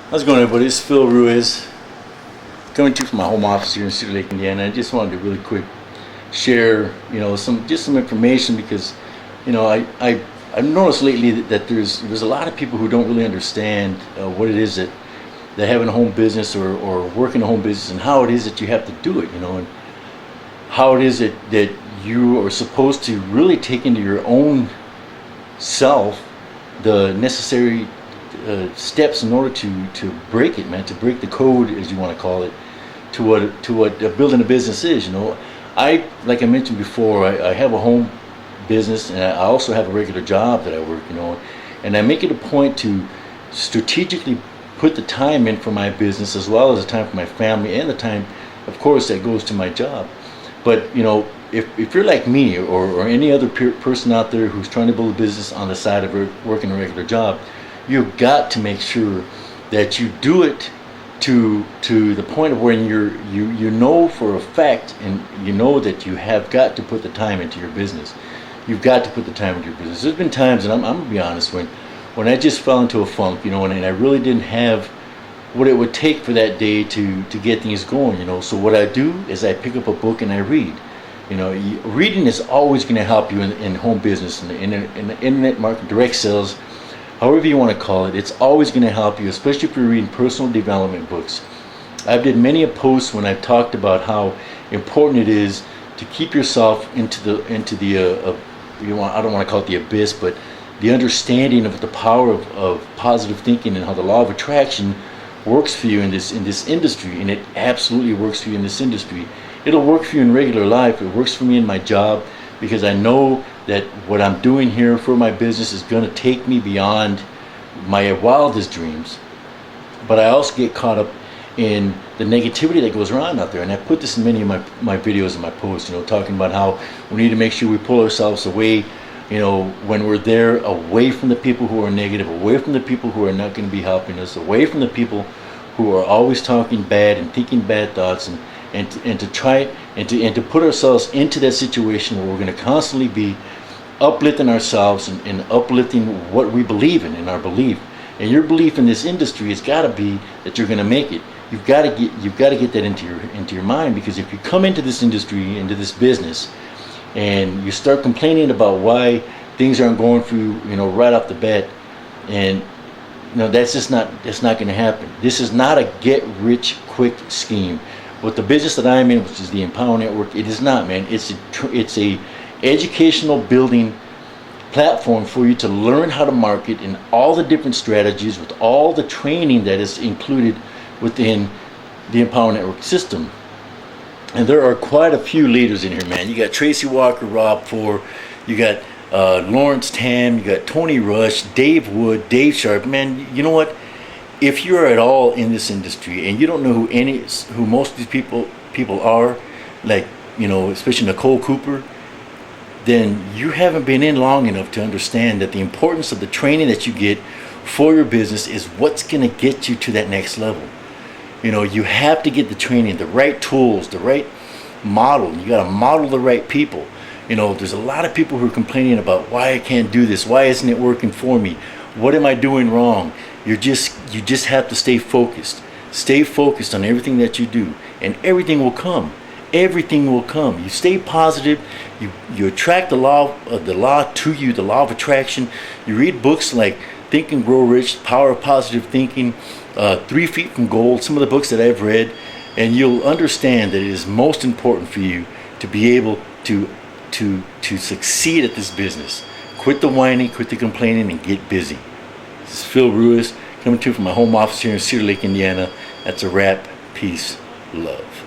How's it going, everybody? It's Phil Ruiz coming to you from my home office here in Cedar Lake, Indiana. I just wanted to really quick share, some information because, I've noticed lately that there's a lot of people who don't really understand what it is that having a home business or working a home business and how it is that you have to do it, and how it is that you are supposed to really take into your own self the necessary steps in order to break it, man, to break the code, as you want to call it, to what building a business is. Like I mentioned before, I have a home business and I also have a regular job that I work, and I make it a point to strategically put the time in for my business as well as the time for my family and the time, of course, that goes to my job. But if you're like me or any other person out there who's trying to build a business on the side of working a regular job, you've got to make sure that you do it to the point of when you know for a fact, and you know that you have got to put the time into your business. You've got to put the time into your business. There's been times, and I'm gonna be honest, when I just fell into a funk, and I really didn't have what it would take for that day to get things going, So what I do is I pick up a book and I read. Reading is always going to help you in home business, in the internet market, direct sales, however you want to call it. It's always going to help you, especially if you're reading personal development books. I've did many a posts when I've talked about how important it is to keep yourself into the I don't want to call it the abyss, but the understanding of the power of positive thinking and how the law of attraction works for you in this industry, and it absolutely works for you in this industry. It'll work for you in regular life. It works for me in my job because I know that what I'm doing here for my business is going to take me beyond my wildest dreams. But I also get caught up in the negativity that goes around out there, and I put this in many of my videos and my posts, talking about how we need to make sure we pull ourselves away, when we're there, away from the people who are negative, away from the people who are not going to be helping us, away from the people who are always talking bad and thinking bad thoughts, and to try and to put ourselves into that situation where we're going to constantly be uplifting ourselves and uplifting what we believe in our belief. And your belief in this industry has got to be that you're going to make it. You've got to get that into your mind, because if you come into this industry, into this business, and you start complaining about why things aren't going for you, right off the bat, and that's not going to happen. This is not a get rich quick scheme. With the business that I'm in, which is the Empower Network, it is not, man. It's a educational building platform for you to learn how to market in all the different strategies, with all the training that is included within the Empower Network system. And there are quite a few leaders in here, man. You got Tracy Walker, Rob Ford, you got Lawrence Tam, you got Tony Rush, Dave Wood, Dave Sharp. Man, you know what? If you're at all in this industry and you don't know who most of these people are, like, especially Nicole Cooper, then you haven't been in long enough to understand that the importance of the training that you get for your business is what's going to get you to that next level. You have to get the training, the right tools, the right model. You got to model the right people. There's a lot of people who are complaining about why I can't do this, why isn't it working for me, what am I doing wrong? You just have to stay focused. Stay focused on everything that you do, and everything will come. Everything will come. You stay positive. You attract the law to you, the law of attraction. You read books like Think and Grow Rich, Power of Positive Thinking, 3 Feet from Gold, some of the books that I've read, and you'll understand that it is most important for you to be able to succeed at this business. Quit the whining, quit the complaining, and get busy. This is Phil Ruiz coming to you from my home office here in Cedar Lake, Indiana. That's a wrap. Peace. Love.